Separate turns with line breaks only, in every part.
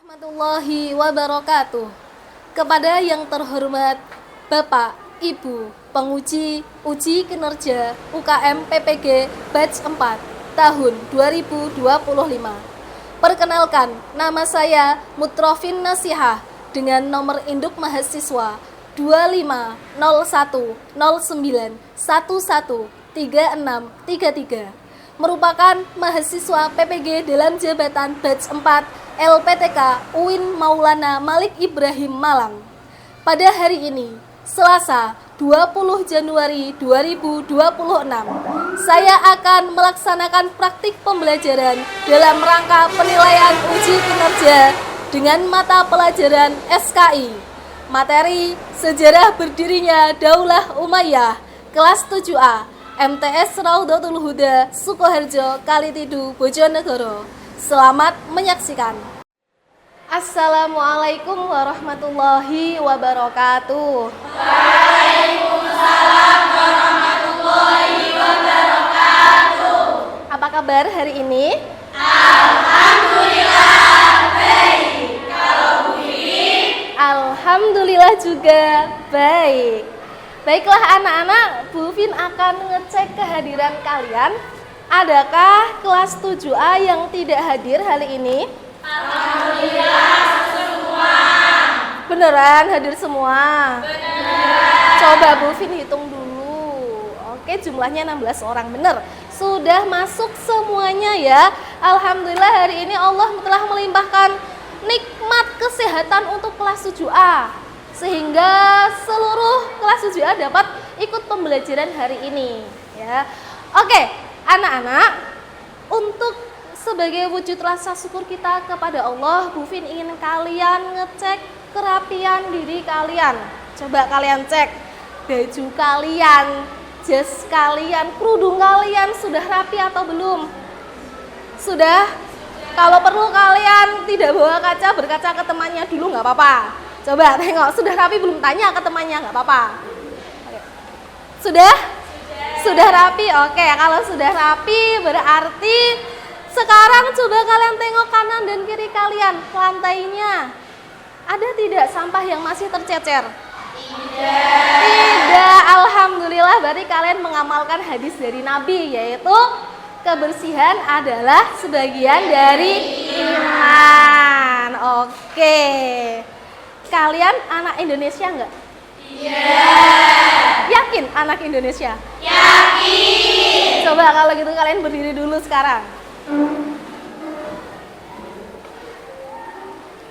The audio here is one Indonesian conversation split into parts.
Warahmatullahi wabarakatuh. Kepada yang terhormat Bapak, Ibu, penguji uji kinerja UKM PPG batch 4 tahun 2025. Perkenalkan, nama saya Mutrofin Nasihah dengan nomor induk mahasiswa 250109113633, merupakan mahasiswa PPG dalam jabatan batch 4 LPTK UIN Maulana Malik Ibrahim Malang. Pada hari ini, Selasa 20 Januari 2026, saya akan melaksanakan praktik pembelajaran dalam rangka penilaian uji kinerja dengan mata pelajaran SKI, materi Sejarah Berdirinya Daulah Umayyah, kelas 7A, MTS Raudhatul Huda, Sukoharjo, Kalitidu, Bojonegoro. Selamat menyaksikan. Assalamualaikum warahmatullahi wabarakatuh.
Waalaikumsalam warahmatullahi wabarakatuh.
Apa kabar hari ini?
Alhamdulillah baik. Kalau Bu Vivi?
Alhamdulillah juga baik. Baiklah anak-anak, Bu Vin akan ngecek kehadiran kalian. Adakah kelas 7A yang tidak hadir hari ini?
Alhamdulillah semua.
Beneran hadir semua?
Benar.
Coba Bu Vin hitung dulu. Oke, jumlahnya 16 orang, bener. Sudah masuk semuanya ya. Alhamdulillah hari ini Allah telah melimpahkan nikmat kesehatan untuk kelas 7A. Sehingga seluruh kelas 7A dapat ikut pembelajaran hari ini ya. Oke, anak-anak, untuk sebagai wujud rasa syukur kita kepada Allah, Bu Vin ingin kalian ngecek kerapian diri kalian. Coba kalian cek baju kalian, jas kalian, kerudung kalian sudah rapi atau belum? Sudah? Kalau perlu kalian tidak bawa kaca, berkaca ke temannya dulu nggak apa-apa. Coba tengok, sudah rapi belum? Tanya ke temannya, nggak apa-apa. Oke. Sudah? Sudah rapi? Oke, kalau sudah rapi berarti sekarang coba kalian tengok kanan dan kiri kalian, lantainya. Ada tidak sampah yang masih tercecer? Tidak, alhamdulillah berarti kalian mengamalkan hadis dari Nabi, yaitu kebersihan adalah sebagian dari iman. Oke. Kalian anak Indonesia enggak?
Iya.
Yakin anak Indonesia?
Yakin.
Coba kalau gitu kalian berdiri dulu sekarang.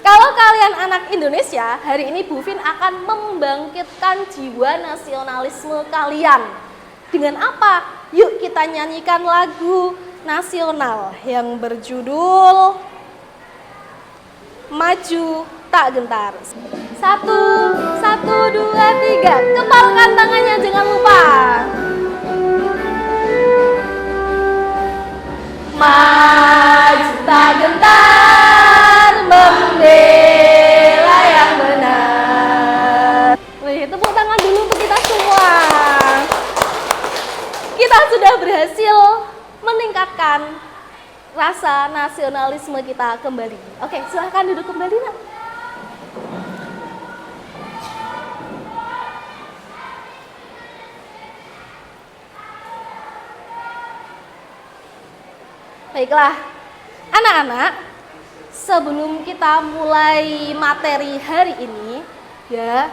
Kalau kalian anak Indonesia, hari ini Bu Vin akan membangkitkan jiwa nasionalisme kalian. Dengan apa? Yuk kita nyanyikan lagu nasional yang berjudul Maju Tak Gentar. 1, 2, 3. Kepalkan tangannya, jangan lupa. Maju tak gentar, membela yang benar. Wih, tepuk tangan dulu untuk kita semua. Kita sudah berhasil meningkatkan rasa nasionalisme kita kembali. Oke, silahkan duduk kembali, Nak. Baiklah, anak-anak, sebelum kita mulai materi hari ini, ya,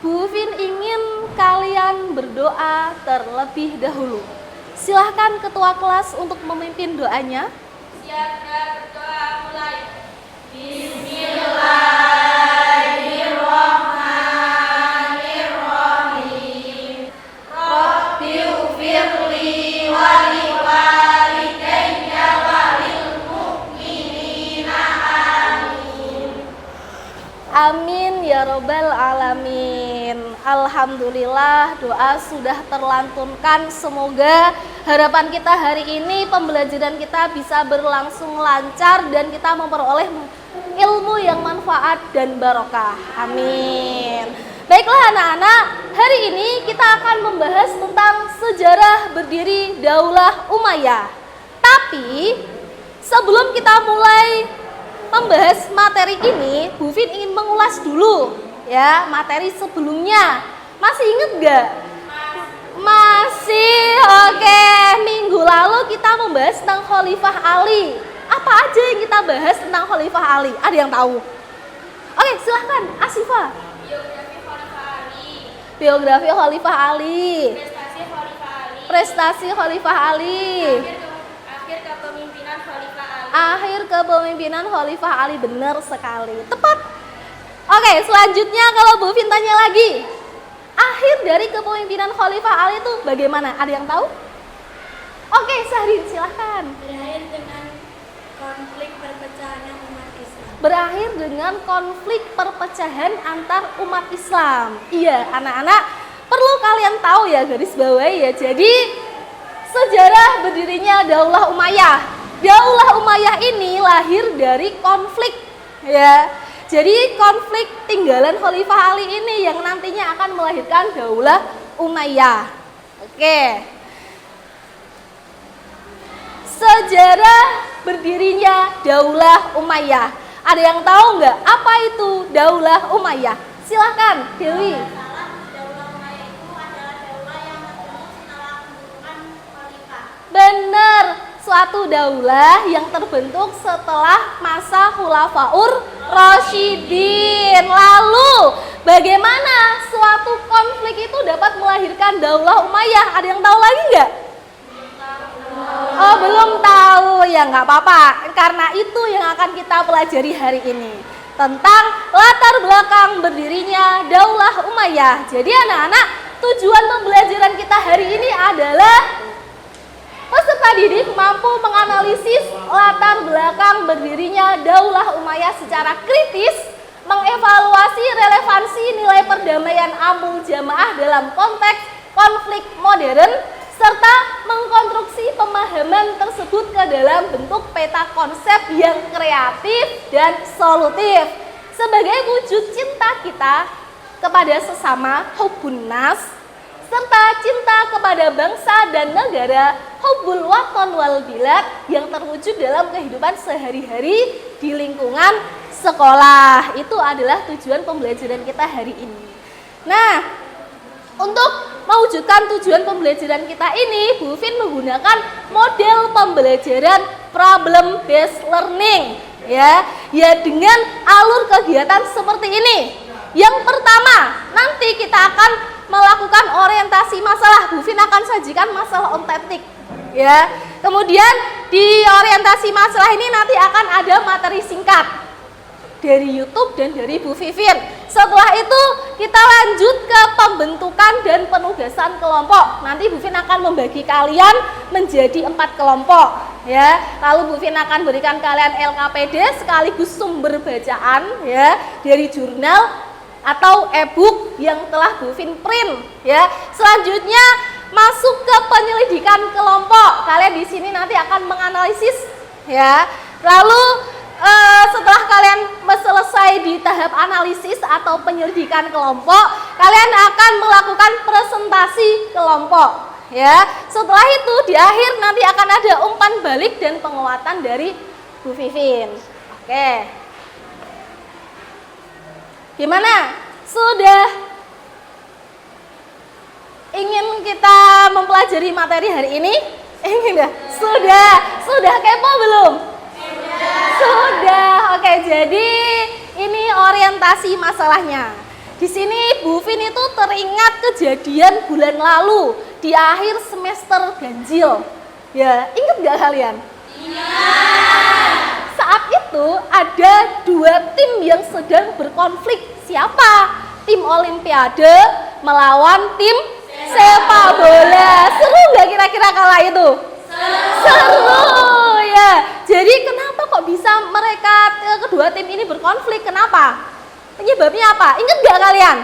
Bu Vin ingin kalian berdoa terlebih dahulu. Silahkan ketua kelas untuk memimpin doanya.
Siap berdoa mulai. Bismillahirrahmanirrahim. Rabbighfirli wa liwalidayya walil mu'minina amin.
Amin ya robbal alamin. Alhamdulillah doa sudah terlantunkan. Semoga harapan kita hari ini pembelajaran kita bisa berlangsung lancar dan kita memperoleh ilmu yang manfaat dan barokah. Amin. Baiklah anak-anak, hari ini kita akan membahas tentang sejarah berdiri Daulah Umayyah. Tapi sebelum kita mulai membahas materi ini, Bu Fin ingin mengulas dulu ya materi sebelumnya. Masih inget gak? Masih. Oke, minggu lalu kita membahas tentang Khalifah Ali. Apa aja yang kita bahas tentang Khalifah Ali? Ada yang tahu? Oke, silahkan Asifa.
Biografi Khalifah Ali.
Biografi Khalifah Ali.
Prestasi Khalifah Ali.
Prestasi Khalifah Ali.
Akhir kepemimpinan Khalifah Ali.
Akhir kepemimpinan Khalifah Ali, benar sekali. Tepat. Oke, selanjutnya kalau Bu Fin tanya lagi. Akhir dari kepemimpinan Khalifah Ali itu bagaimana? Ada yang tahu? Oke, Syahrin silahkan.
Berakhir dengan konflik perpecahan umat Islam.
Berakhir dengan konflik perpecahan antar umat Islam. Iya, anak-anak perlu kalian tahu ya, garis bawahi ya. Jadi sejarah berdirinya Daulah Umayyah. Daulah Umayyah ini lahir dari konflik ya. Jadi konflik tinggalan Khalifah Ali ini yang nantinya akan melahirkan Daulah Umayyah. Oke. Sejarah berdirinya Daulah Umayyah. Ada yang tahu nggak apa itu Daulah Umayyah? Silahkan, Dewi.
Daulah Umayyah itu adalah daulah yang terbentuk setelah pembunuhan Khalifah.
Benar, suatu daulah yang terbentuk setelah masa Khulafaur Rasyidin. Lalu, bagaimana suatu konflik itu dapat melahirkan Daulah Umayyah? Ada yang tahu lagi nggak? Oh, belum tahu ya, nggak apa-apa. Karena itu yang akan kita pelajari hari ini, tentang latar belakang berdirinya Daulah Umayyah. Jadi anak-anak, tujuan pembelajaran kita hari ini adalah peserta didik mampu menganalisis latar belakang berdirinya Daulah Umayyah secara kritis, mengevaluasi relevansi nilai perdamaian amul jamaah dalam konteks konflik modern, serta mengkonstruksi pemahaman tersebut ke dalam bentuk peta konsep yang kreatif dan solutif. Sebagai wujud cinta kita kepada sesama, hubbun nas, serta cinta kepada bangsa dan negara, hubbul waton wal bilad, yang terwujud dalam kehidupan sehari-hari di lingkungan sekolah. Itu adalah tujuan pembelajaran kita hari ini. Nah, untuk mewujudkan tujuan pembelajaran kita ini, Bu Fin menggunakan model pembelajaran problem based learning ya dengan alur kegiatan seperti ini. Yang pertama, nanti kita akan melakukan orientasi masalah. Bu Fin akan sajikan masalah ontetik ya. Kemudian di orientasi masalah ini nanti akan ada materi singkat dari YouTube dan dari Bu Vivin. Setelah itu kita lanjut ke pembentukan dan penugasan kelompok. Nanti Bu Vin akan membagi kalian menjadi 4 kelompok ya. Lalu Bu Vin akan berikan kalian LKPD sekaligus sumber bacaan ya dari jurnal atau e-book yang telah Bu Vin print ya. Selanjutnya masuk ke penyelidikan kelompok. Kalian di sini nanti akan menganalisis ya. Lalu setelah kalian selesai di tahap analisis atau penyelidikan kelompok, kalian akan melakukan presentasi kelompok ya. Setelah itu di akhir nanti akan ada umpan balik dan penguatan dari Bu Vivin. Oke. Gimana? Sudah ingin kita mempelajari materi hari ini? Ingin dah? Sudah kepo belum? Sudah. Oke, jadi ini orientasi masalahnya. Di sini Bu Fin itu teringat kejadian bulan lalu di akhir semester ganjil. Ya, ingat gak kalian? Ingat. Saat itu ada 2 tim yang sedang berkonflik. Siapa? Tim Olimpiade melawan tim sepak bola. Seru gak kira-kira kala itu? Seru ya. Jadi kenapa kok bisa mereka kedua tim ini berkonflik? Kenapa? Penyebabnya apa? Ingat gak kalian?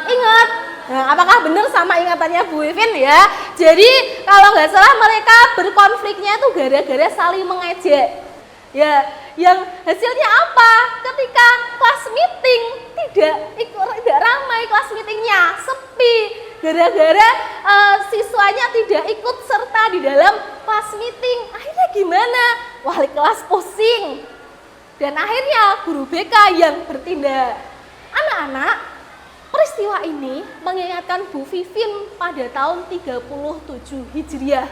Ingat? Nah, apakah benar sama ingatannya Bu Vivin ya? Jadi kalau nggak salah mereka berkonfliknya itu gara-gara saling mengejek. Ya, yang hasilnya apa? Ketika kelas meeting tidak ramai, kelas meetingnya sepi. Gara-gara siswanya tidak ikut serta di dalam kelas meeting. Akhirnya gimana? Wali kelas pusing. Dan akhirnya guru BK yang bertindak. Anak-anak, peristiwa ini mengingatkan Bu Vivin pada tahun 37 Hijriah.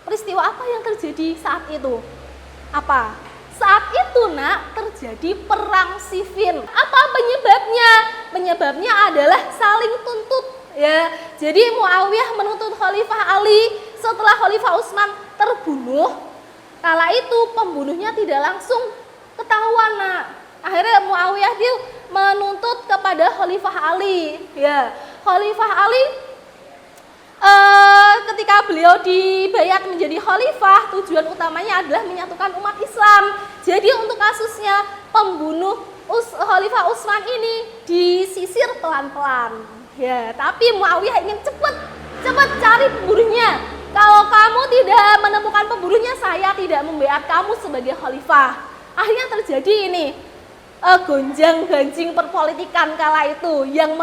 Peristiwa apa yang terjadi saat itu? Apa? Saat itu nak terjadi perang Siffin. Apa penyebabnya? Penyebabnya adalah saling tuntut ya. Jadi Muawiyah menuntut Khalifah Ali setelah Khalifah Utsman terbunuh. Kala itu pembunuhnya tidak langsung ketahuan nak. Akhirnya Muawiyah dia menuntut kepada Khalifah Ali ya. Khalifah Ali ketika beliau dibayat menjadi khalifah, tujuan utamanya adalah menyatukan umat Islam. Jadi untuk kasusnya pembunuh Khalifah Utsman ini disisir pelan-pelan ya. Tapi Muawiyah ingin cepat cari pembunuhnya. Kalau kamu tidak menemukan pembunuhnya, saya tidak membayat kamu sebagai khalifah. Akhirnya terjadi ini gonjang-ganjing perpolitikan kala itu yang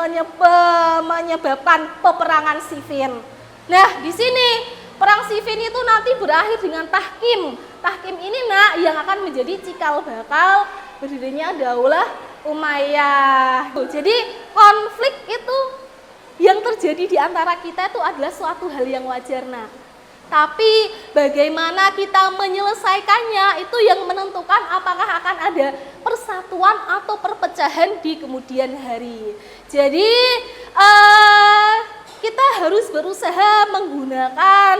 menyebabkan peperangan Siffin. Nah, di sini perang Siffin itu nanti berakhir dengan tahkim. Tahkim ini nak yang akan menjadi cikal bakal berdirinya Daulah Umayyah. Jadi konflik itu yang terjadi di antara kita itu adalah suatu hal yang wajar nak. Tapi bagaimana kita menyelesaikannya itu yang menentukan apakah akan ada persatuan atau perpecahan di kemudian hari. Jadi kita harus berusaha menggunakan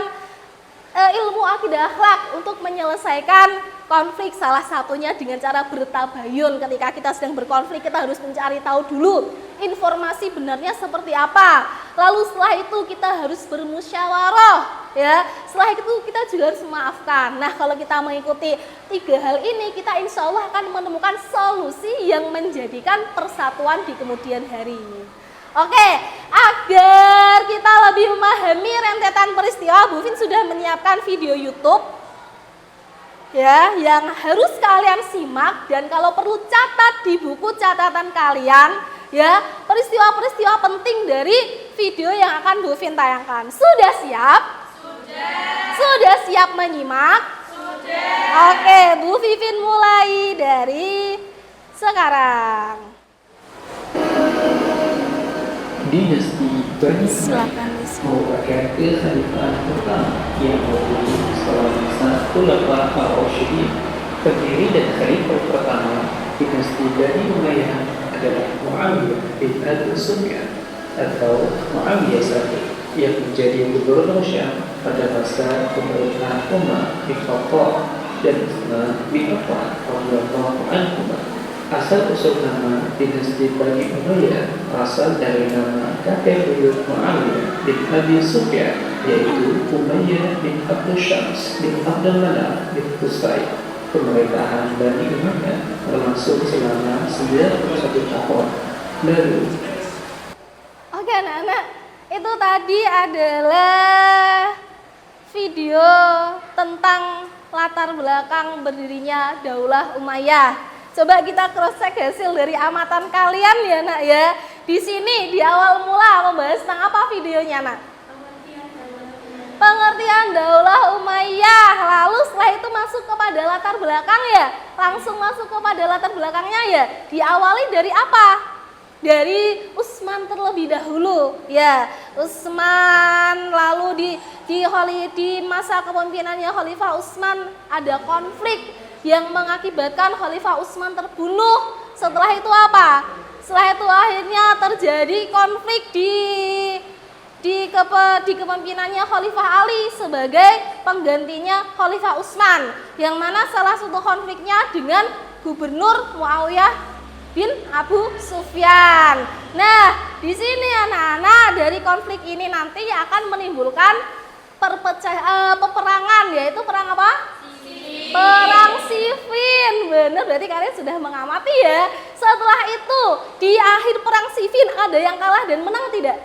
ilmu akidah akhlak untuk menyelesaikan konflik, salah satunya dengan cara bertabayun. Ketika kita sedang berkonflik, kita harus mencari tahu dulu informasi benarnya seperti apa. Lalu setelah itu kita harus bermusyawarah ya. Setelah itu kita juga harus memaafkan. Nah, kalau kita mengikuti 3 hal ini, kita insya Allah akan menemukan solusi yang menjadikan persatuan di kemudian hari. Oke, agar kita lebih memahami rentetan peristiwa, Bu Vin sudah menyiapkan video YouTube ya, yang harus kalian simak, dan kalau perlu catat di buku catatan kalian ya, peristiwa-peristiwa penting dari video yang akan Bu Vin tayangkan. Sudah siap? Sudah siap menyimak? Sudah. Oke, Bu Vivin mulai dari sekarang.
Dinasti Bani
Silakan,
Umayyah merupakan kekhalifahan pertama yang berdiri setelah masa Khulafa ar-Rasyidin. Pendiri dan khalifah pertama dinasti Bani Umayyah adalah Muawiyah bin Abi Sufyan atau Muawiyah I yang menjadi gubernur Syam pada masa pemerintahan Umar bin Khattab dan Utsman bin Affan radhiyallahu anhuma. Asal-usul nama dinasti Bani Umayyah berasal dari nama kakek buyut Muawiyah bin Abi Sufyan, yaitu Umayyah bin Abdul Syams bin Abdul Manaf bin Qusay. Pemerintahan Bani Umayyah berlangsung selama 91 tahun. Lalu,
Oke anak-anak, itu tadi adalah video tentang latar belakang berdirinya Daulah Umayyah. Coba kita cross check hasil dari amatan kalian ya nak ya. Di sini di awal mula membahas tentang apa videonya nak? Pengertian Daulah Umayyah. Lalu setelah itu masuk kepada latar belakang ya. Langsung masuk kepada latar belakangnya ya. Diawali dari apa? Dari Utsman terlebih dahulu ya. Utsman, lalu di masa kepemimpinannya Khalifah Utsman ada konflik yang mengakibatkan Khalifah Utsman terbunuh. Setelah itu apa? Setelah itu akhirnya terjadi konflik di kepemimpinannya Khalifah Ali sebagai penggantinya Khalifah Utsman, yang mana salah satu konfliknya dengan Gubernur Muawiyah bin Abu Sufyan. Nah, di sini anak-anak dari konflik ini nanti akan menimbulkan peperangan, yaitu perang apa? Perang Siffin. Bener, berarti kalian sudah mengamati ya. Setelah itu di akhir perang Siffin ada yang kalah dan menang tidak?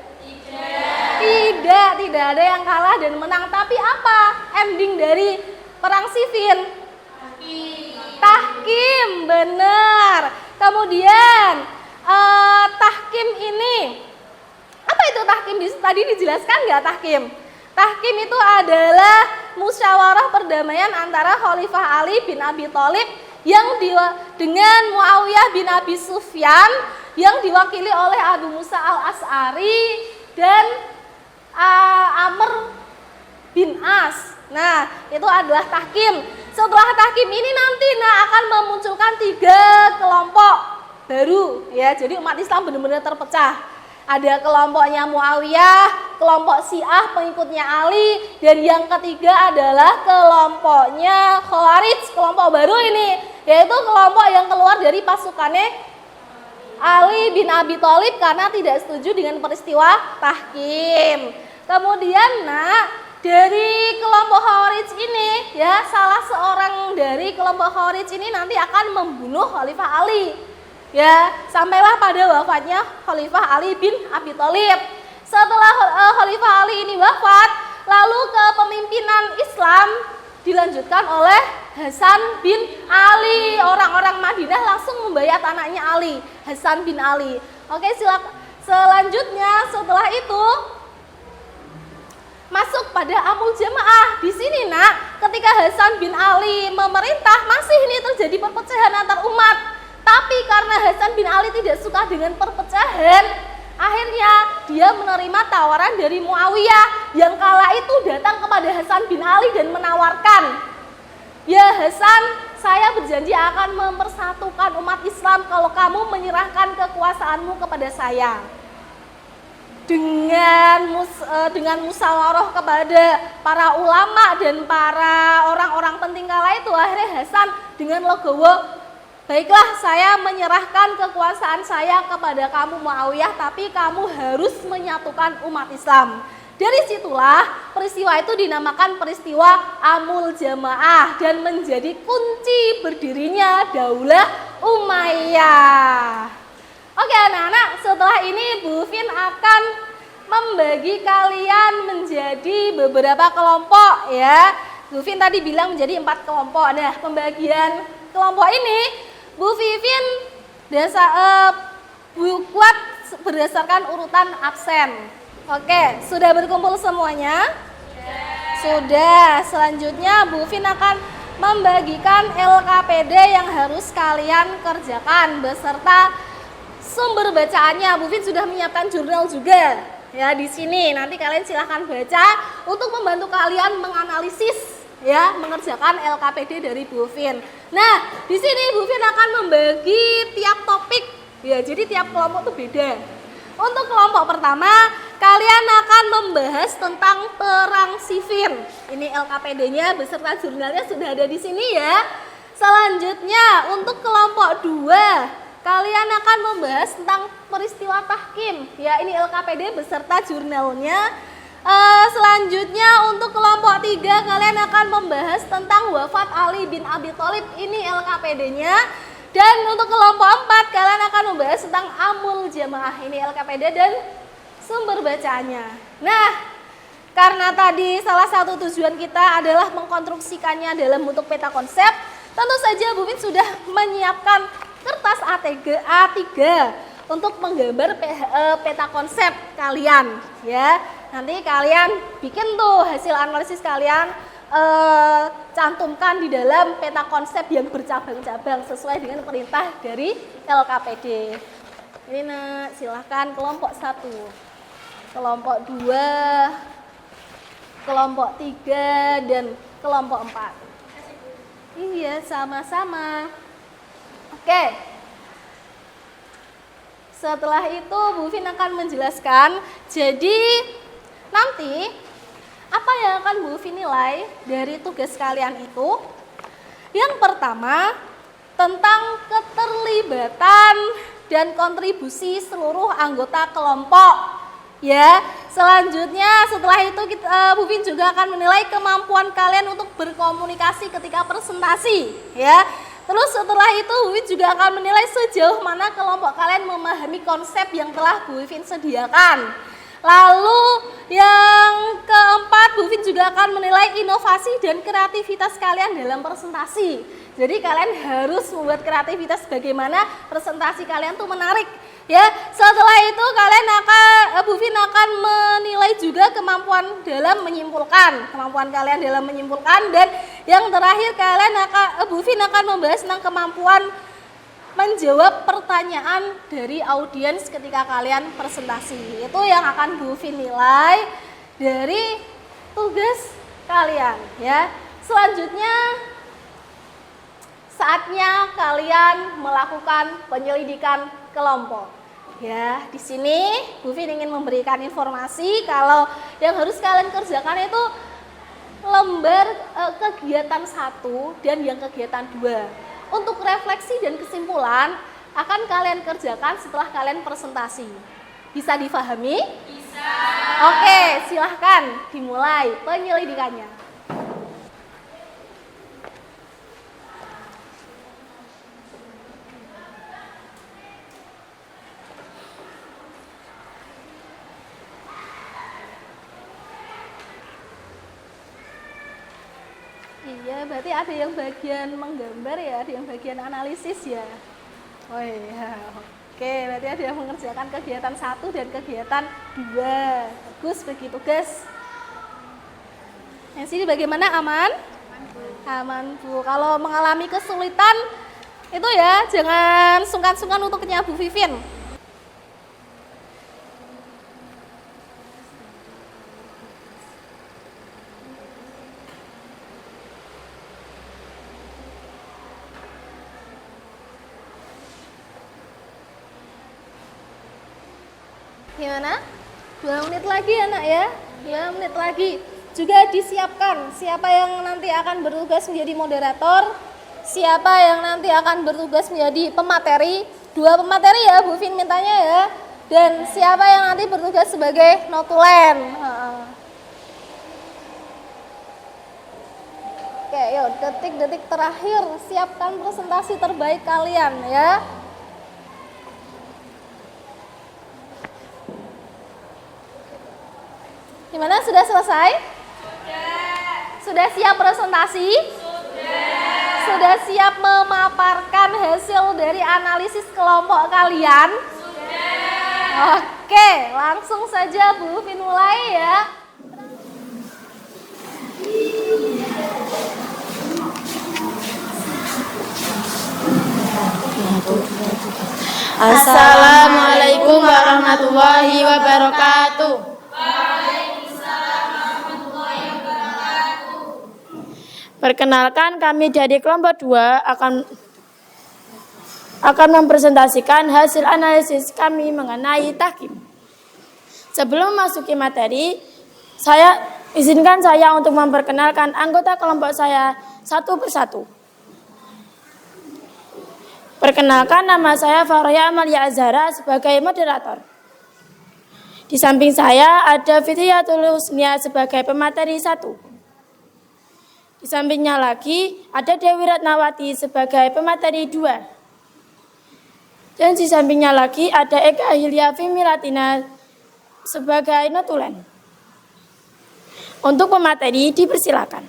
Tidak ada yang kalah dan menang. Tapi apa ending dari perang Siffin? Tahkim, benar. Kemudian tahkim ini, apa itu tahkim? Tadi dijelaskan nggak tahkim? Tahkim itu adalah musyawarah perdamaian antara Khalifah Ali bin Abi Thalib dengan Muawiyah bin Abi Sufyan yang diwakili oleh Abu Musa al-Asy'ari dan Amr bin As. Nah, itu adalah tahkim. Setelah tahkim ini nanti akan memunculkan 3 kelompok baru ya. Jadi umat Islam benar-benar terpecah. Ada kelompoknya Muawiyah, kelompok Syiah pengikutnya Ali, dan yang ketiga adalah kelompoknya Khawarij, kelompok baru ini, yaitu kelompok yang keluar dari pasukannya Ali bin Abi Thalib karena tidak setuju dengan peristiwa tahkim. Kemudian dari kelompok Khawarij ini ya, salah seorang dari kelompok Khawarij ini nanti akan membunuh Khalifah Ali. Ya, sampailah pada wafatnya Khalifah Ali bin Abi Thalib. Setelah Khalifah Ali ini wafat, lalu kepemimpinan Islam dilanjutkan oleh Hasan bin Ali. Orang-orang Madinah langsung membayat anaknya Ali, Hasan bin Ali. Oke, silakan. Selanjutnya setelah itu masuk pada Amul Jamaah. Di sini ketika Hasan bin Ali memerintah, masih ini terjadi perpecahan antar umat. Tapi karena Hasan bin Ali tidak suka dengan perpecahan, akhirnya dia menerima tawaran dari Muawiyah yang kala itu datang kepada Hasan bin Ali dan menawarkan, "Ya Hasan, saya berjanji akan mempersatukan umat Islam kalau kamu menyerahkan kekuasaanmu kepada saya." Dengan musyawarah kepada para ulama dan para orang-orang penting kala itu, akhirnya Hasan dengan legowo, "Baiklah, saya menyerahkan kekuasaan saya kepada kamu Muawiyah, tapi kamu harus menyatukan umat Islam." Dari situlah peristiwa itu dinamakan peristiwa Amul Jamaah dan menjadi kunci berdirinya Daulah Umayyah. Oke anak-anak, setelah ini Bu Fin akan membagi kalian menjadi beberapa kelompok ya. Bu Fin tadi bilang menjadi 4 kelompok. Nah, pembagian kelompok ini Bu Vivin buat berdasarkan urutan absen. Oke, sudah berkumpul semuanya? Sudah. Selanjutnya Bu Vin akan membagikan LKPD yang harus kalian kerjakan beserta sumber bacaannya. Bu Vin sudah menyiapkan jurnal juga ya di sini. Nanti kalian silahkan baca untuk membantu kalian menganalisis ya, mengerjakan LKPD dari Bu Vin. Nah, di sini Bu Vin akan membagi tiap topik ya. Jadi tiap kelompok itu beda. Untuk kelompok pertama, kalian akan membahas tentang perang sifil. Ini LKPD-nya beserta jurnalnya sudah ada di sini ya. Selanjutnya, untuk kelompok 2, kalian akan membahas tentang peristiwa tahkim. Ya, ini LKPD beserta jurnalnya. Selanjutnya untuk kelompok 3 kalian akan membahas tentang wafat Ali bin Abi Thalib, ini LKPD-nya. Dan untuk kelompok 4 kalian akan membahas tentang Amul Jamaah, ini LKPD dan sumber bacaannya. Nah, karena tadi salah satu tujuan kita adalah mengkonstruksikannya dalam bentuk peta konsep, tentu saja Bu Fin sudah menyiapkan kertas A3 untuk menggambar peta konsep kalian ya. Nanti kalian bikin tuh hasil analisis kalian, cantumkan di dalam peta konsep yang bercabang-cabang sesuai dengan perintah dari LKPD. Ini silahkan kelompok 1, kelompok 2, kelompok 3, dan kelompok 4. Iya, sama-sama. Oke. Setelah itu Bu Fin akan menjelaskan, jadi nanti apa yang akan Bu Fin nilai dari tugas kalian itu? Yang pertama, tentang keterlibatan dan kontribusi seluruh anggota kelompok. Ya, selanjutnya setelah itu Bu Fin juga akan menilai kemampuan kalian untuk berkomunikasi ketika presentasi, ya. Terus setelah itu Bu Fin juga akan menilai sejauh mana kelompok kalian memahami konsep yang telah Bu Fin sediakan. Lalu yang keempat, Bu Fin juga akan menilai inovasi dan kreativitas kalian dalam presentasi. Jadi kalian harus membuat kreativitas bagaimana presentasi kalian tuh menarik. Ya, setelah itu Bu Fin akan menilai juga kemampuan kalian dalam menyimpulkan, dan Yang terakhir Bu Fin akan membahas tentang kemampuan menjawab pertanyaan dari audiens ketika kalian presentasi. Itu yang akan Bu Fin nilai dari tugas kalian ya. Selanjutnya saatnya kalian melakukan penyelidikan kelompok. Ya, di sini Bu Fin ingin memberikan informasi kalau yang harus kalian kerjakan itu lembar kegiatan 1 dan yang kegiatan 2. Untuk refleksi dan kesimpulan akan kalian kerjakan setelah kalian presentasi. Bisa difahami? Bisa. Oke, silahkan dimulai penyelidikannya. Iya, berarti ada yang bagian menggambar ya, ada yang bagian analisis ya. Oh iya, oke, berarti ada yang mengerjakan kegiatan 1 dan kegiatan 2. Bagus begitu guys. Yang sini bagaimana, aman? Aman Bu. Kalau mengalami kesulitan itu ya jangan sungkan-sungkan untuk ke Bu Vivin. Gimana? 2 menit lagi ya nak ya, 2 menit lagi. Juga disiapkan siapa yang nanti akan bertugas menjadi moderator, siapa yang nanti akan bertugas menjadi pemateri. 2 pemateri ya Bu Fin mintanya ya. Dan siapa yang nanti bertugas sebagai notulen. Oke, yuk detik-detik terakhir siapkan presentasi terbaik kalian ya. Gimana, sudah selesai? Sudah siap presentasi? Sudah siap memaparkan hasil dari analisis kelompok kalian? Oke, langsung saja Bu Fin mulai ya.
Assalamualaikum warahmatullahi wabarakatuh. Perkenalkan, kami dari kelompok 2 akan mempresentasikan hasil analisis kami mengenai tahkim. Sebelum memasuki materi, izinkan saya untuk memperkenalkan anggota kelompok saya satu persatu. Perkenalkan, nama saya Faroya Amalia Azhara sebagai moderator. Di samping saya ada Fitriyatul Husnia sebagai pemateri 1. Di sampingnya lagi ada Dewi Ratnawati sebagai pemateri 2. Dan di sampingnya lagi ada Eka Hilya Fimilatina sebagai notulen. Untuk pemateri dipersilakan.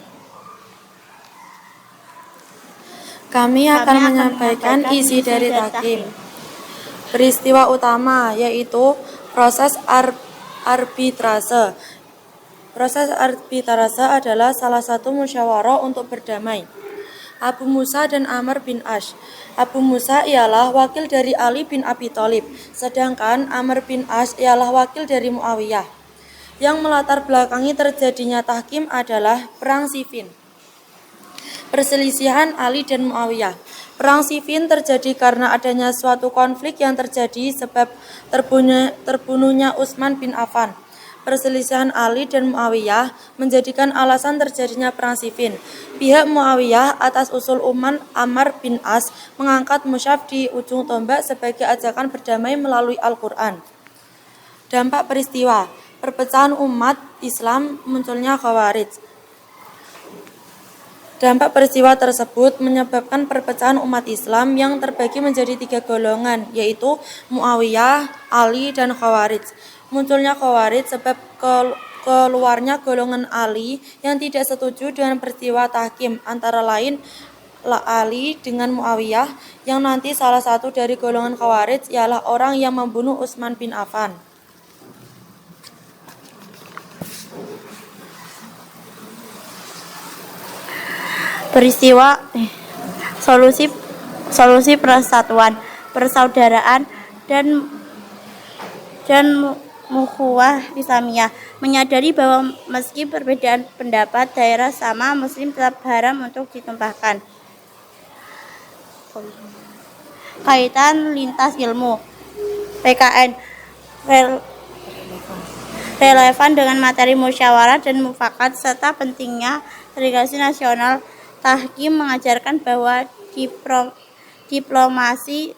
Kami akan menyampaikan isi dari tahkim. Peristiwa utama yaitu proses arbitrase. Proses arbitrase adalah salah satu musyawarah untuk berdamai. Abu Musa dan Amr bin Ash. Abu Musa ialah wakil dari Ali bin Abi Thalib, sedangkan Amr bin Ash ialah wakil dari Muawiyah. Yang melatar belakangi terjadinya tahkim adalah Perang Siffin. Perselisihan Ali dan Muawiyah. Perang Siffin terjadi karena adanya suatu konflik yang terjadi sebab terbunuhnya Utsman bin Affan. Perselisihan Ali dan Muawiyah menjadikan alasan terjadinya Perang Siffin. Pihak Muawiyah atas usul Uman Ammar bin As mengangkat mushaf di ujung tombak sebagai ajakan berdamai melalui Al-Quran. Dampak peristiwa, perpecahan umat Islam, munculnya Khawarij. Dampak peristiwa tersebut menyebabkan perpecahan umat Islam yang terbagi menjadi 3 golongan, yaitu Muawiyah, Ali, dan Khawarij. Munculnya Khawarij sebab keluarnya golongan Ali yang tidak setuju dengan peristiwa tahkim, antara lain Ali dengan Muawiyah, yang nanti salah satu dari golongan Khawarij ialah orang yang membunuh Utsman bin Affan.
solusi solusi persatuan, persaudaraan dan mukhuwah Islamiyah, menyadari bahwa meski perbedaan pendapat daerah sama, muslim tetap haram untuk ditumpahkan. Kaitan lintas ilmu PKN relevan dengan materi musyawarah dan mufakat serta pentingnya integrasi nasional. Tahkim mengajarkan bahwa diplomasi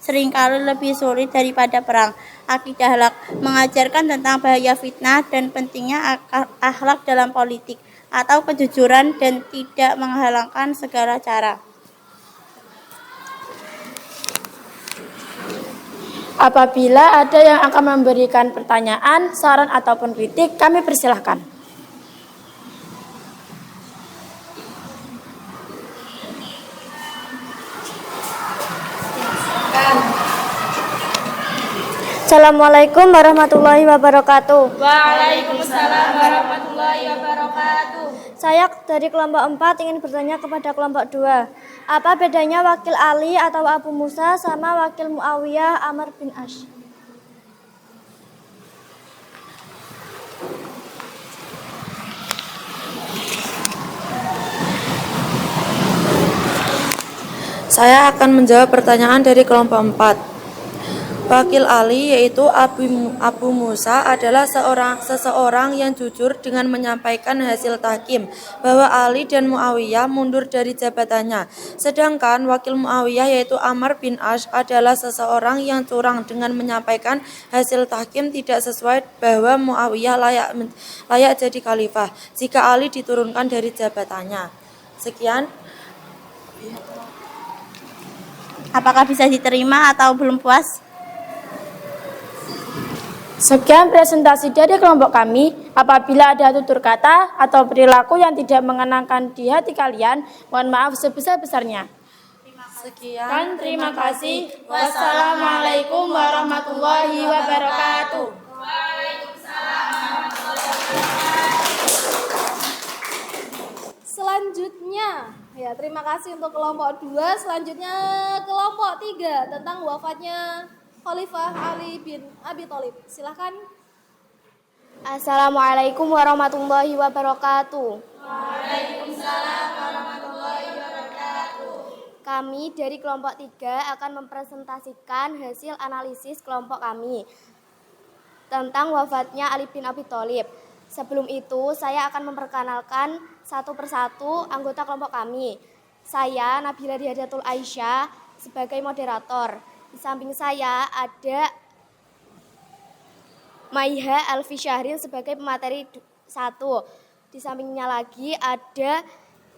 seringkali lebih sulit daripada perang. Akidah akhlak mengajarkan tentang bahaya fitnah dan pentingnya akhlak dalam politik atau kejujuran dan tidak menghalangkan segala cara.
Apabila ada yang akan memberikan pertanyaan, saran ataupun kritik, kami persilahkan.
Assalamualaikum warahmatullahi wabarakatuh.
Waalaikumsalam warahmatullahi wabarakatuh.
Saya dari kelompok 4 ingin bertanya kepada kelompok 2. Apa bedanya wakil Ali atau Abu Musa sama wakil Muawiyah Amr bin Ash?
Saya akan menjawab pertanyaan dari kelompok 4. Wakil Ali yaitu Abu Musa adalah seseorang yang jujur dengan menyampaikan hasil tahkim bahwa Ali dan Muawiyah mundur dari jabatannya. Sedangkan wakil Muawiyah yaitu Amr bin Ash adalah seseorang yang curang dengan menyampaikan hasil tahkim tidak sesuai bahwa Muawiyah layak jadi khalifah jika Ali diturunkan dari jabatannya. Sekian.
Apakah bisa diterima atau belum puas?
Sekian presentasi dari kelompok kami. Apabila ada tutur kata atau perilaku yang tidak mengenangkan di hati kalian, mohon maaf sebesar-besarnya.
Sekian.
Terima kasih. Wassalamualaikum warahmatullahi wabarakatuh.
Selanjutnya, ya terima kasih untuk kelompok 2. Selanjutnya kelompok 3 tentang wafatnya Khalifah Ali bin Abi Thalib. Silahkan.
Assalamualaikum warahmatullahi wabarakatuh.
Waalaikumsalam warahmatullahi wabarakatuh.
Kami dari kelompok 3 akan mempresentasikan hasil analisis kelompok kami tentang wafatnya Ali bin Abi Thalib. Sebelum itu, saya akan memperkenalkan satu persatu anggota kelompok kami. Saya Nabila Diadatul Aisyah sebagai moderator. Di samping saya ada Maiha Alfi Syahrin sebagai pemateri 1. Di sampingnya lagi ada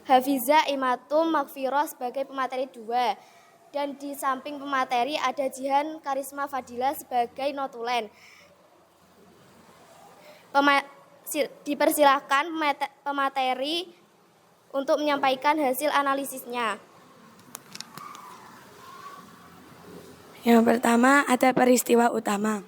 Hafiza Imatum Magfiroh sebagai pemateri 2. Dan di samping pemateri ada Jihan Karisma Fadila sebagai notulen. Dipersilahkan pemateri untuk menyampaikan hasil analisisnya.
Yang pertama ada peristiwa utama.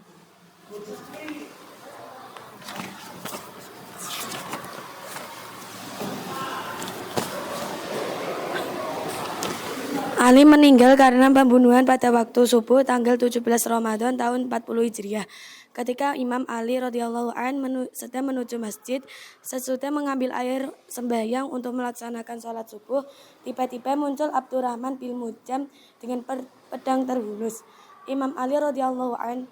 Ali meninggal karena pembunuhan pada waktu subuh tanggal 17 Ramadan tahun 40 Hijriah. Ketika Imam Ali radhiyallahu an sedang menuju masjid, sesudah mengambil air sembahyang untuk melaksanakan sholat subuh, tiba-tiba muncul Abdurrahman bin Muljam dengan pedang terhunus. Imam Ali radhiyallahu an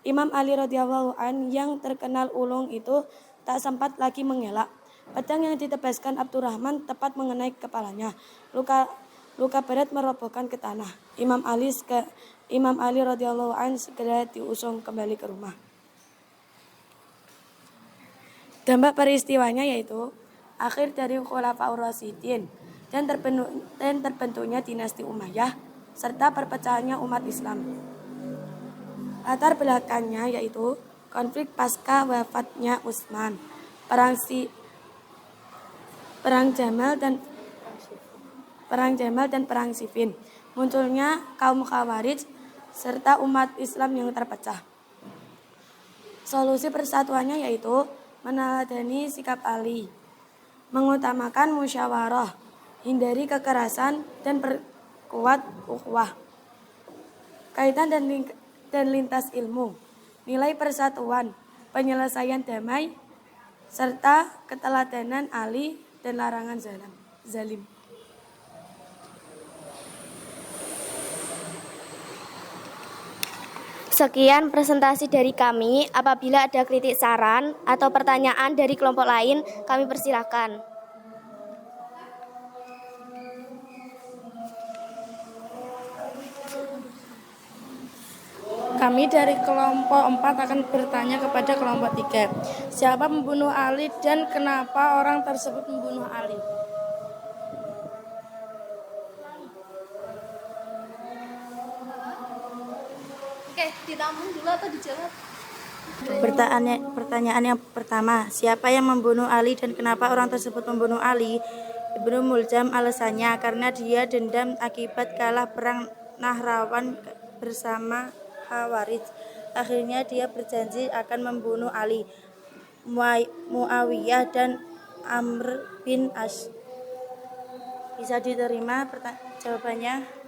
Imam Ali radhiyallahu an yang terkenal ulung itu tak sempat lagi mengelak. Pedang yang ditebaskan Abdurrahman tepat mengenai kepalanya. Luka berat merobohkan ke tanah. Imam Ali radhiyallahu an segera diusung kembali ke rumah. Dampak peristiwanya yaitu akhir dari Khulafaur Rasyidin dan terbentuknya dinasti Umayyah serta perpecahannya umat Islam. Latar belakangnya yaitu konflik pasca wafatnya Utsman, perang Jamal dan perang Siffin, munculnya kaum Khawarij serta umat Islam yang terpecah. Solusi persatuannya yaitu meneladani sikap Ali, mengutamakan musyawarah, hindari kekerasan, dan perkuat ukhuwah. Kaitan dan lintas ilmu, nilai persatuan, penyelesaian damai, serta keteladanan Ali dan larangan zalim.
Sekian presentasi dari kami. Apabila ada kritik saran atau pertanyaan dari kelompok lain, kami persilahkan.
Kami dari kelompok 4 akan bertanya kepada kelompok 3. Siapa membunuh Ali dan kenapa orang tersebut membunuh Ali?
Oke, ditampung dulu atau dijawab?
Pertanyaan yang pertama, siapa yang membunuh Ali dan kenapa orang tersebut membunuh Ali? Ibnu Muljam alasannya karena dia dendam akibat kalah perang Nahrawan bersama Khawarij. Akhirnya dia berjanji akan membunuh Ali, Muawiyah dan Amr bin As. Bisa diterima jawabannya?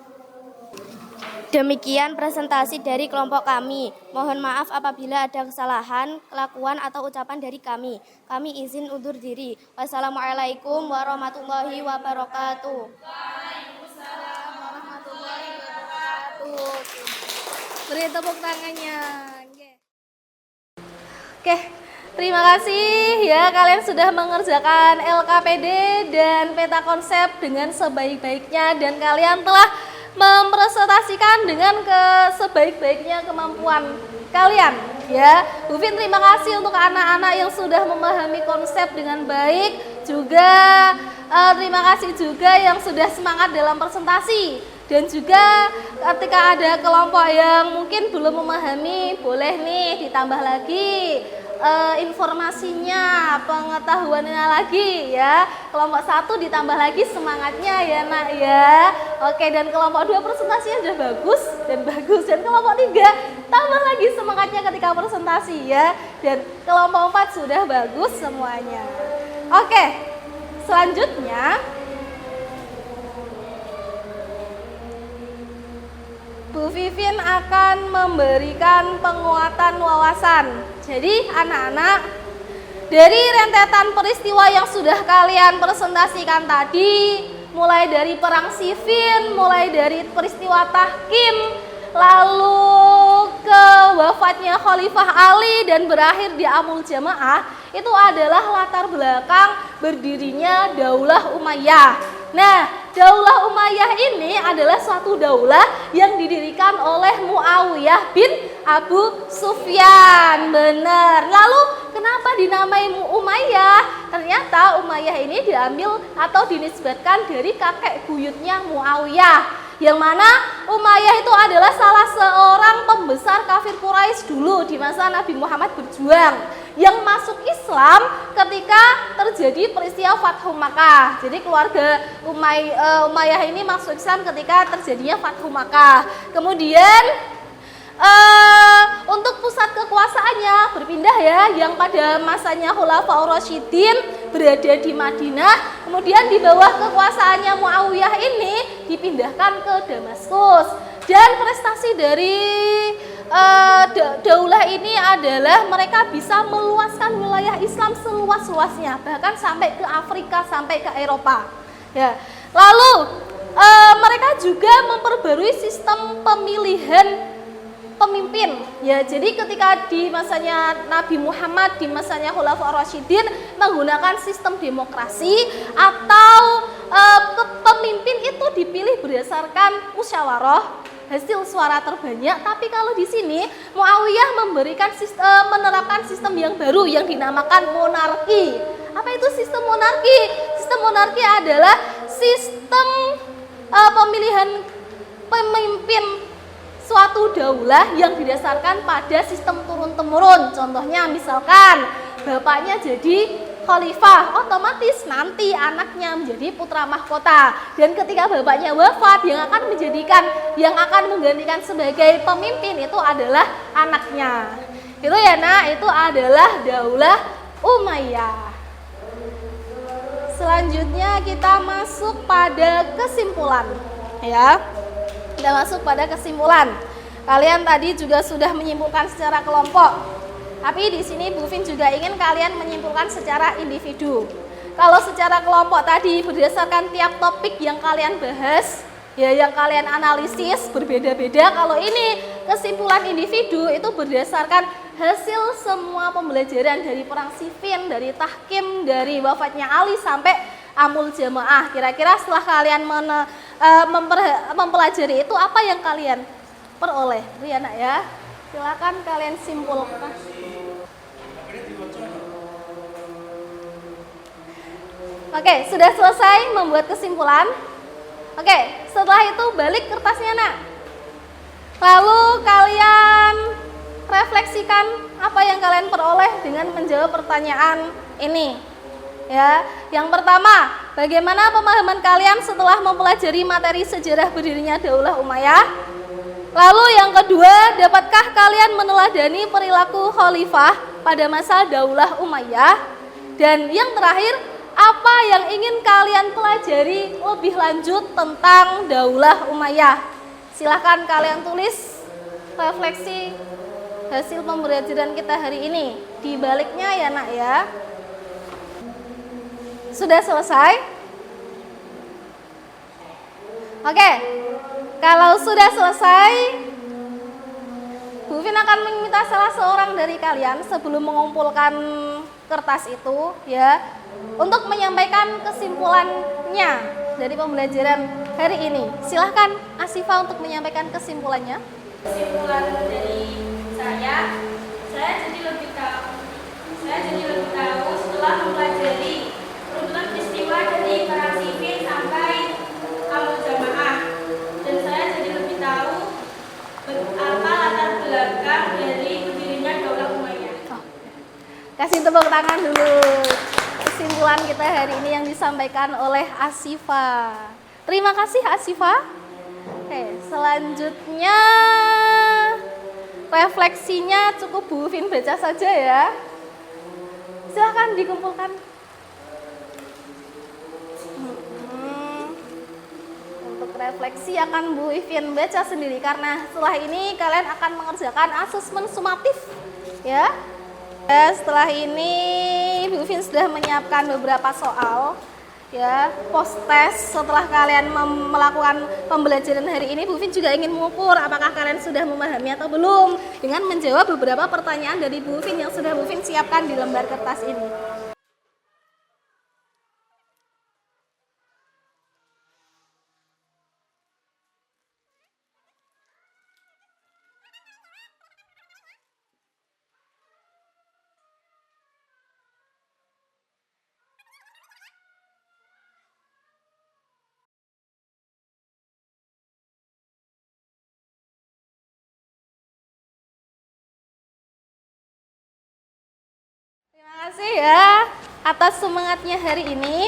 Demikian presentasi dari kelompok kami. Mohon maaf apabila ada kesalahan, kelakuan atau ucapan dari kami. Kami izin undur diri. Wassalamualaikum warahmatullahi wabarakatuh.
Waalaikumsalam warahmatullahi wabarakatuh. Beri tepuk tangannya. Oke, terima kasih ya kalian sudah mengerjakan LKPD dan peta konsep dengan sebaik-baiknya dan kalian telah mempresentasikan dengan sebaik-baiknya kemampuan kalian ya. Bu Fin terima kasih untuk anak-anak yang sudah memahami konsep dengan baik, juga terima kasih juga yang sudah semangat dalam presentasi, dan juga ketika ada kelompok yang mungkin belum memahami, boleh nih ditambah lagi informasinya, pengetahuannya lagi ya. Kelompok 1 ditambah lagi semangatnya ya nak ya. Oke, dan kelompok 2 presentasinya sudah bagus, dan kelompok 3 tambah lagi semangatnya ketika presentasi ya. Dan kelompok 4 sudah bagus semuanya. Oke, selanjutnya Bu Vivin akan memberikan penguatan wawasan. Jadi anak-anak, dari rentetan peristiwa yang sudah kalian presentasikan tadi, mulai dari perang Siffin, mulai dari peristiwa Tahkim, lalu ke wafatnya Khalifah Ali dan berakhir di Amul Jamaah, itu adalah latar belakang berdirinya Daulah Umayyah. Nah, Daulah Umayyah ini adalah suatu daulah yang didirikan oleh Muawiyah bin Abu Sufyan. Benar. Lalu kenapa dinamai Umayyah? Ternyata Umayyah ini diambil atau dinisbatkan dari kakek buyutnya Muawiyah, yang mana Umayyah itu adalah salah seorang pembesar kafir Quraisy dulu di masa Nabi Muhammad berjuang, yang masuk Islam ketika terjadi peristiwa Fathu Makkah. Jadi keluarga Umayyah ini masuk Islam ketika terjadinya Fathu Makkah. Kemudian untuk pusat kekuasaannya berpindah ya, yang pada masanya Khulafaur Rasyidin berada di Madinah, kemudian di bawah kekuasaannya Muawiyah ini dipindahkan ke Damaskus. Dan prestasi dari daulah ini adalah mereka bisa meluaskan wilayah Islam seluas-luasnya, bahkan sampai ke Afrika, sampai ke Eropa. Ya. Lalu mereka juga memperbarui sistem pemilihan pemimpin ya. Jadi ketika di masanya Nabi Muhammad, di masanya Khulafaur Rasyidin menggunakan sistem demokrasi atau pemimpin itu dipilih berdasarkan musyawarah, hasil suara terbanyak. Tapi kalau di sini Muawiyah menerapkan sistem yang baru yang dinamakan monarki. Apa itu sistem monarki? Sistem monarki adalah sistem pemilihan pemimpin suatu daulah yang didasarkan pada sistem turun-temurun. Contohnya misalkan bapaknya jadi khalifah, otomatis nanti anaknya menjadi putra mahkota. Dan ketika bapaknya wafat, yang akan menggantikan sebagai pemimpin itu adalah anaknya. Itu ya nak, itu adalah daulah Umayyah. Selanjutnya kita masuk pada kesimpulan, ya. Kita masuk pada kesimpulan. Kalian tadi juga sudah menyimpulkan secara kelompok, tapi di sini Bu Fin juga ingin kalian menyimpulkan secara individu. Kalau secara kelompok tadi berdasarkan tiap topik yang kalian bahas, ya yang kalian analisis berbeda-beda. Kalau ini kesimpulan individu itu berdasarkan hasil semua pembelajaran dari perang Siffin, dari tahkim, dari wafatnya Ali sampai amul jamaah. Kira-kira setelah kalian mempelajari itu apa yang kalian peroleh? Ya nak ya, silakan kalian simpulkan. Oke, sudah selesai membuat kesimpulan. Oke, setelah itu balik kertasnya nak. Lalu kalian refleksikan apa yang kalian peroleh dengan menjawab pertanyaan ini. Ya, yang pertama, bagaimana pemahaman kalian setelah mempelajari materi sejarah berdirinya Daulah Umayyah? Lalu yang kedua, dapatkah kalian meneladani perilaku khalifah pada masa Daulah Umayyah? Dan yang terakhir, apa yang ingin kalian pelajari lebih lanjut tentang Daulah Umayyah? Silahkan kalian tulis refleksi hasil pembelajaran kita hari ini. Di baliknya ya nak ya. Sudah selesai? Oke, kalau sudah selesai, Bu Fin akan meminta salah seorang dari kalian sebelum mengumpulkan kertas itu ya, untuk menyampaikan kesimpulannya dari pembelajaran hari ini. Silahkan Asifa untuk menyampaikan kesimpulannya.
Kesimpulan dari saya jadi lebih tahu setelah mempelajari runtutan peristiwa dari perang Siffin sampai amul jamaah, dan saya jadi lebih tahu apa latar belakang dari berdirinya Daulah Umayyah.
Kasih tepuk tangan dulu. Kesimpulan kita hari ini yang disampaikan oleh Asifa. Terima kasih Asifa. Oke, selanjutnya refleksinya cukup Bu Fin baca saja ya. Silahkan dikumpulkan. Untuk refleksi akan Bu Fin baca sendiri karena setelah ini kalian akan mengerjakan asesmen sumatif ya. Setelah ini Bu Fin sudah menyiapkan beberapa soal ya, post test. Setelah kalian melakukan pembelajaran hari ini, Bu Fin juga ingin mengukur apakah kalian sudah memahami atau belum dengan menjawab beberapa pertanyaan dari Bu Fin yang sudah Bu Fin siapkan di lembar kertas ini. Terima kasih ya atas semangatnya hari ini.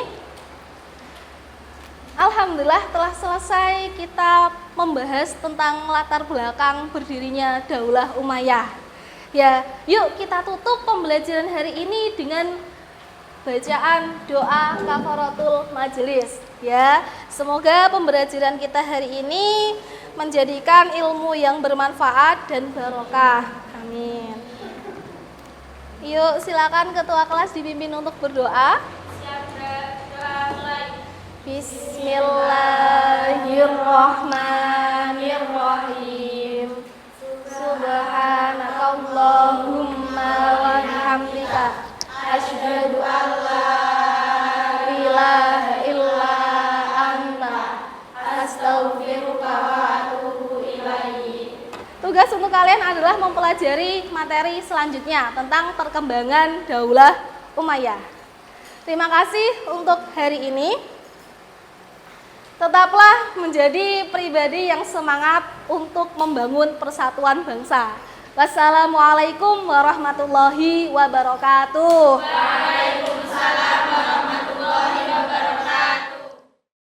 Alhamdulillah telah selesai kita membahas tentang latar belakang berdirinya Daulah Umayyah. Ya, yuk kita tutup pembelajaran hari ini dengan bacaan doa kafaratul majelis. Ya, semoga pembelajaran kita hari ini menjadikan ilmu yang bermanfaat dan barokah. Amin. Yuk silakan ketua kelas dipimpin untuk berdoa.
Doa mulai.
Bismillahirrahmanirrahim. Subhanakallahumma wa bihamdika asyhadu an la ilaha illa anta astaghfiruka wa atubu ilaik. Tugas untuk kalian adalah mempelajari materi selanjutnya tentang perkembangan Daulah Umayyah. Terima kasih untuk hari ini. Tetaplah menjadi pribadi yang semangat untuk membangun persatuan bangsa. Wassalamualaikum warahmatullahi wabarakatuh.
Waalaikumsalam